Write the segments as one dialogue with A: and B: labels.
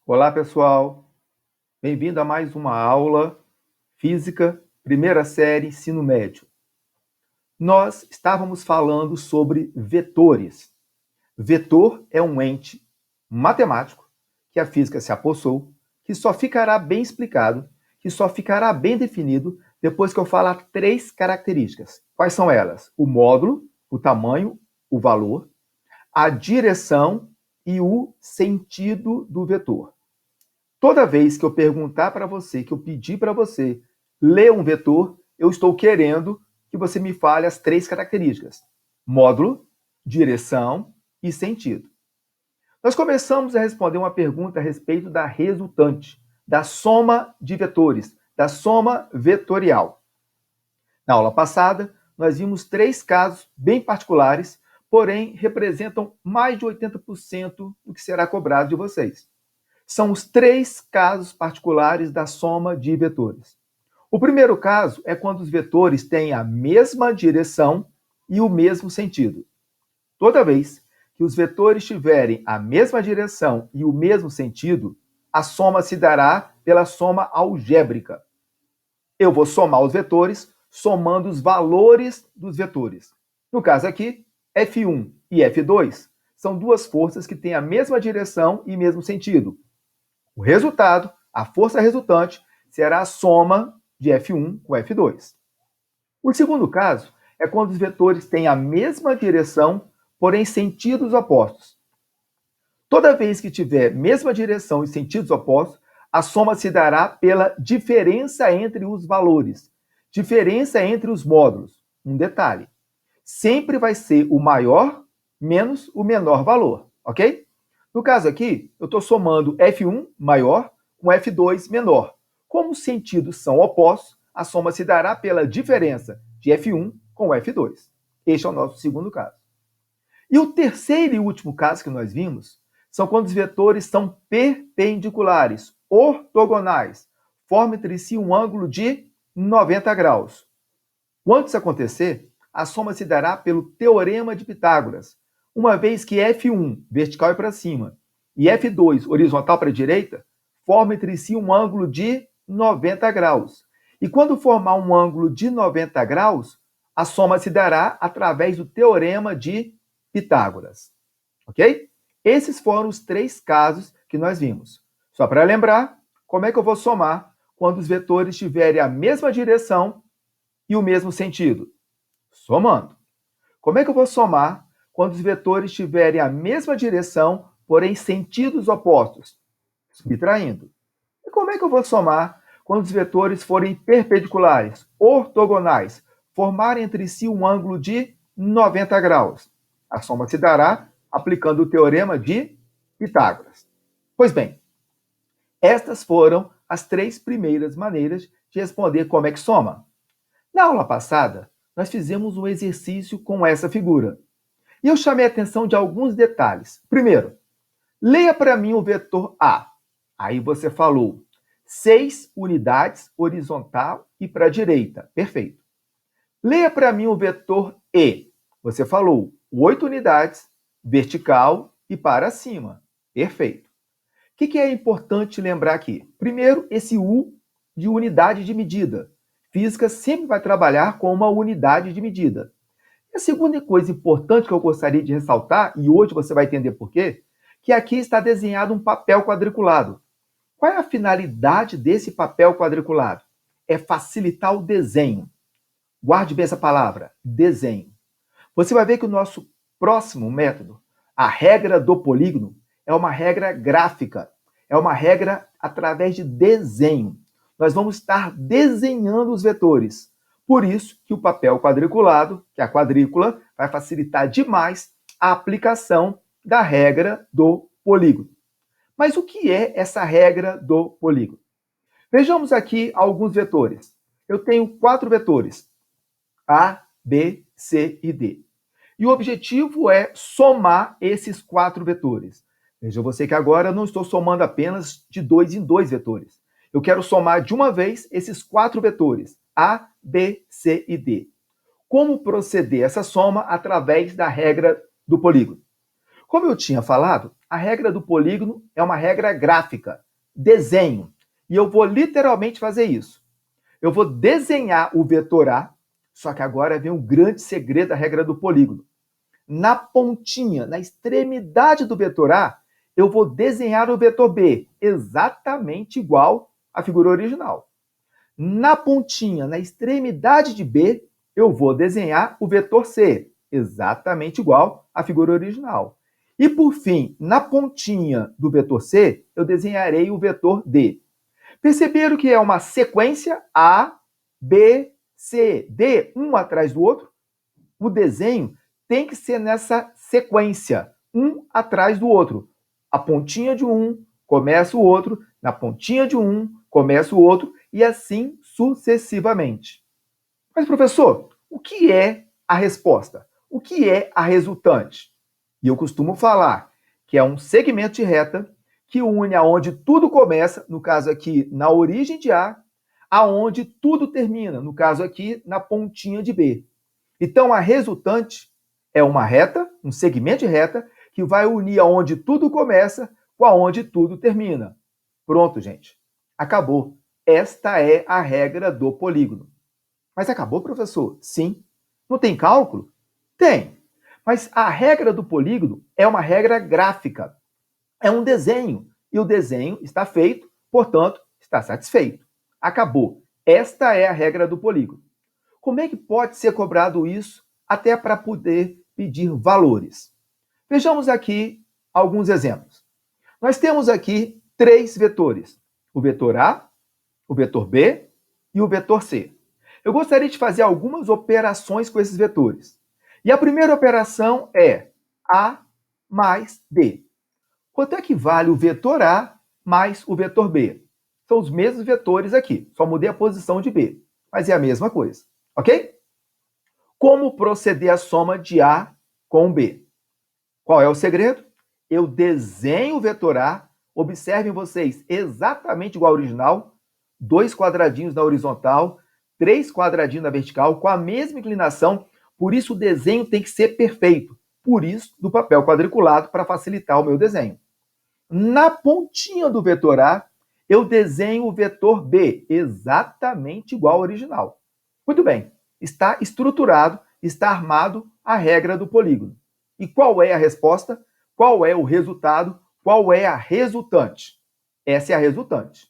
A: Olá, pessoal. Bem-vindo a mais uma aula Física, primeira série, ensino médio. Nós estávamos falando sobre vetores. Vetor é um ente matemático que a física se apossou, que só ficará bem explicado, que só ficará bem definido depois que eu falar três características. Quais são elas? O módulo, o tamanho, o valor, a direção e o sentido do vetor. Toda vez que eu perguntar para você, que eu pedir para você ler um vetor, eu estou querendo que você me fale as três características: módulo, direção e sentido. Nós começamos a responder uma pergunta a respeito da resultante, da soma de vetores, da soma vetorial. Na aula passada, nós vimos três casos bem particulares, porém representam mais de 80% do que será cobrado de vocês. São os três casos particulares da soma de vetores. O primeiro caso é quando os vetores têm a mesma direção e o mesmo sentido. Toda vez que os vetores tiverem a mesma direção e o mesmo sentido, a soma se dará pela soma algébrica. Eu vou somar os vetores somando os valores dos vetores. No caso aqui, F1 e F2 são duas forças que têm a mesma direção e mesmo sentido. O resultado, a força resultante, será a soma de F1 com F2. O segundo caso é quando os vetores têm a mesma direção, porém sentidos opostos. Toda vez que tiver mesma direção e sentidos opostos, a soma se dará pela diferença entre os valores, diferença entre os módulos. Um detalhe: sempre vai ser o maior menos o menor valor, ok? No caso aqui, eu estou somando F1 maior com F2 menor. Como os sentidos são opostos, a soma se dará pela diferença de F1 com F2. Este é o nosso segundo caso. E o terceiro e último caso que nós vimos são quando os vetores são perpendiculares, ortogonais, formam entre si um ângulo de 90 graus. Quando isso acontecer, a soma se dará pelo teorema de Pitágoras, uma vez que F1, vertical e para cima, e F2, horizontal para a direita, formam entre si um ângulo de 90 graus. E quando formar um ângulo de 90 graus, a soma se dará através do teorema de Pitágoras. Ok? Esses foram os três casos que nós vimos. Só para lembrar, como é que eu vou somar quando os vetores tiverem a mesma direção e o mesmo sentido? Somando. Como é que eu vou somar quando os vetores tiverem a mesma direção, porém sentidos opostos? Subtraindo. E como é que eu vou somar quando os vetores forem perpendiculares, ortogonais, formarem entre si um ângulo de 90 graus? A soma se dará aplicando o teorema de Pitágoras. Pois bem, estas foram as três primeiras maneiras de responder como é que soma. Na aula passada, nós fizemos um exercício com essa figura. E eu chamei a atenção de alguns detalhes. Primeiro, leia para mim o vetor A. Aí você falou 6 unidades horizontal e para a direita. Perfeito. Leia para mim o vetor E. Você falou 8 unidades vertical e para cima. Perfeito. O que é importante lembrar aqui? Primeiro, esse U de unidade de medida. Física sempre vai trabalhar com uma unidade de medida. A segunda coisa importante que eu gostaria de ressaltar, e hoje você vai entender por quê, que aqui está desenhado um papel quadriculado. Qual é a finalidade desse papel quadriculado? É facilitar o desenho. Guarde bem essa palavra, desenho. Você vai ver que o nosso próximo método, a regra do polígono, é uma regra gráfica, é uma regra através de desenho. Nós vamos estar desenhando os vetores. Por isso que o papel quadriculado, que é a quadrícula, vai facilitar demais a aplicação da regra do polígono. Mas o que é essa regra do polígono? Vejamos aqui alguns vetores. Eu tenho 4 vetores, A, B, C e D. E o objetivo é somar esses 4 vetores. Veja você que agora eu não estou somando apenas de 2 em 2 vetores. Eu quero somar de uma vez esses 4 vetores, A, B, C e D. Como proceder essa soma? Através da regra do polígono. Como eu tinha falado, A regra do polígono é uma regra gráfica, desenho. E eu vou literalmente fazer isso. Eu vou desenhar o vetor A, só que agora vem um grande segredo da regra do polígono. Na pontinha, na extremidade do vetor A, eu vou desenhar o vetor B, exatamente igual à figura original. Na pontinha, na extremidade de B, eu vou desenhar o vetor C, exatamente igual à figura original. E, por fim, na pontinha do vetor C, eu desenharei o vetor D. Perceberam que é uma sequência A, B, C, D, um atrás do outro? O desenho tem que ser nessa sequência, um atrás do outro. A pontinha de um, começa o outro, na pontinha de um, começa o outro, e assim sucessivamente. Mas, professor, o que é a resposta? O que é a resultante? E eu costumo falar que é um segmento de reta que une aonde tudo começa, no caso aqui, na origem de A, aonde tudo termina, no caso aqui, na pontinha de B. Então, a resultante é uma reta, um segmento de reta, que vai unir aonde tudo começa com aonde tudo termina. Pronto, gente. Acabou. Esta é a regra do polígono. Mas acabou, professor? Sim. Não tem cálculo? Tem. Mas a regra do polígono é uma regra gráfica. É um desenho. E o desenho está feito, portanto, está satisfeito. Acabou. Esta é a regra do polígono. Como é que pode ser cobrado isso até para poder pedir valores? Vejamos aqui alguns exemplos. Nós temos aqui 3 vetores: o vetor A, o vetor B e o vetor C. Eu gostaria de fazer algumas operações com esses vetores. E a primeira operação é A mais B. Quanto é que vale o vetor A mais o vetor B? São os mesmos vetores aqui, só mudei a posição de B, mas é a mesma coisa, ok? Como proceder a soma de A com B? Qual é o segredo? Eu desenho o vetor A, observem vocês, exatamente igual ao original, 2 quadradinhos na horizontal, 3 quadradinhos na vertical, com a mesma inclinação, por isso o desenho tem que ser perfeito. Por isso, do papel quadriculado, para facilitar o meu desenho. Na pontinha do vetor A, eu desenho o vetor B, exatamente igual ao original. Muito bem, está estruturado, está armado a regra do polígono. E qual é a resposta? Qual é o resultado? Qual é a resultante? Essa é a resultante.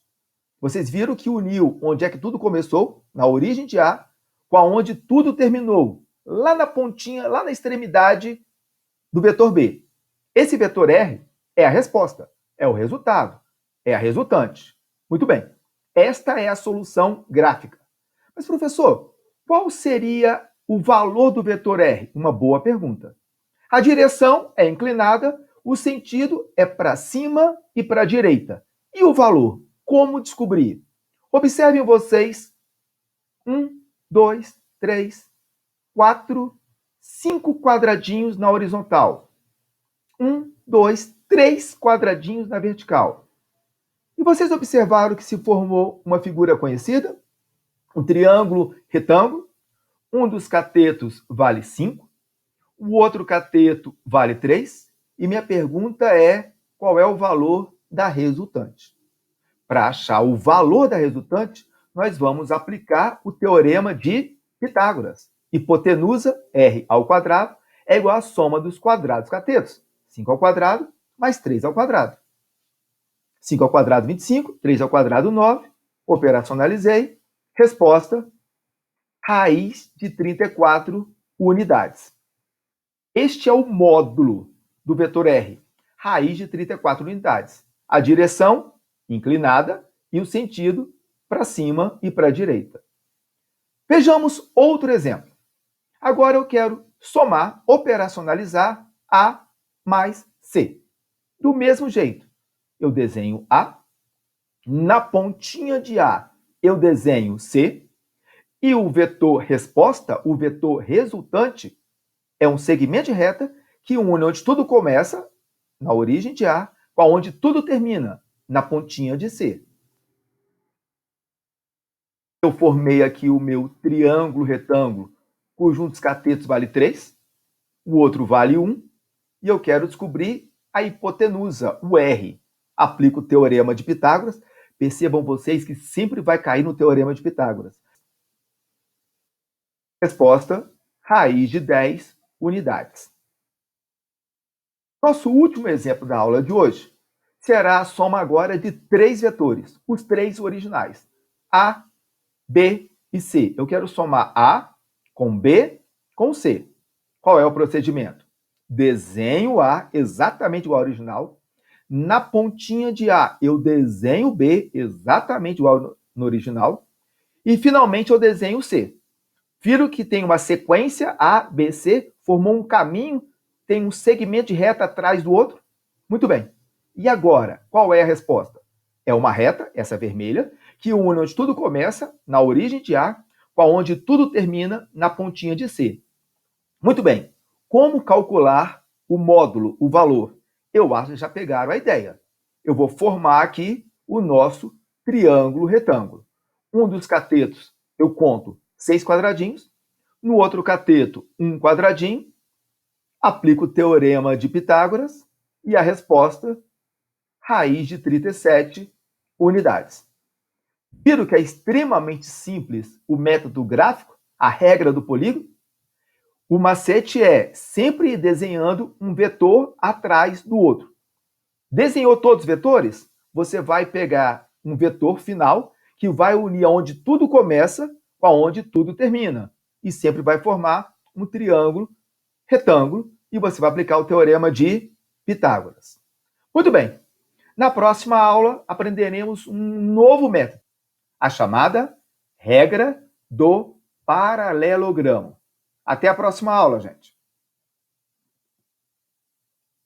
A: Vocês viram que uniu onde é que tudo começou, na origem de A, com aonde tudo terminou, lá na pontinha, lá na extremidade do vetor B. Esse vetor R é a resposta, é o resultado, é a resultante. Muito bem, esta é a solução gráfica. Mas, professor, qual seria o valor do vetor R? Uma boa pergunta. A direção é inclinada, o sentido é para cima e para a direita. E o valor? Como descobrir? Observem vocês. 1, 2, 3, 4, 5 quadradinhos na horizontal. 1, 2, 3 quadradinhos na vertical. E vocês observaram que se formou uma figura conhecida? Um triângulo retângulo. Um dos catetos vale 5, o outro cateto vale 3. E minha pergunta é: qual é o valor da resultante? Para achar o valor da resultante, nós vamos aplicar o teorema de Pitágoras. Hipotenusa, r ao quadrado, é igual à soma dos quadrados catetos. 5 ao quadrado mais 3 ao quadrado. 5 ao quadrado, 25. 3 ao quadrado, 9. Operacionalizei. Resposta: raiz de 34 unidades. Este é o módulo do vetor R. Raiz de 34 unidades. A direção, inclinada, e o sentido, para cima e para a direita. Vejamos outro exemplo. Agora eu quero somar, operacionalizar A mais C. Do mesmo jeito, eu desenho A, na pontinha de A eu desenho C, e o vetor resposta, o vetor resultante, é um segmento de reta que une onde tudo começa, na origem de A, com onde tudo termina, na pontinha de C. Eu formei aqui o meu triângulo retângulo, cujo um dos catetos vale 3, o outro vale 1, e eu quero descobrir a hipotenusa, o R. Aplico o teorema de Pitágoras. Percebam vocês que sempre vai cair no teorema de Pitágoras. Resposta, raiz de 10 unidades. Nosso último exemplo da aula de hoje será a soma agora de 3 vetores, os 3 originais, A, B e C. Eu quero somar A com B com C. Qual é o procedimento? Desenho A exatamente igual ao original. Na pontinha de A, eu desenho B exatamente igual no original. E, finalmente, eu desenho C. Viram que tem uma sequência A, B, C, formou um caminho, tem um segmento de reta atrás do outro? Muito bem. E agora, qual é a resposta? É uma reta, essa vermelha, que une onde tudo começa, na origem de A, com onde tudo termina, na pontinha de C. Muito bem. Como calcular o módulo, o valor? Eu acho que já pegaram a ideia. Eu vou formar aqui o nosso triângulo retângulo. Um dos catetos eu conto 6 quadradinhos, no outro cateto, 1 quadradinho, aplico o teorema de Pitágoras e a resposta, raiz de 37 unidades. Viram que é extremamente simples o método gráfico, a regra do polígono? O macete é sempre ir desenhando um vetor atrás do outro. Desenhou todos os vetores? Você vai pegar um vetor final que vai unir onde tudo começa com onde tudo termina. E sempre vai formar um triângulo retângulo e você vai aplicar o teorema de Pitágoras. Muito bem. Na próxima aula, aprenderemos um novo método, a chamada regra do paralelogramo. Até a próxima aula, gente.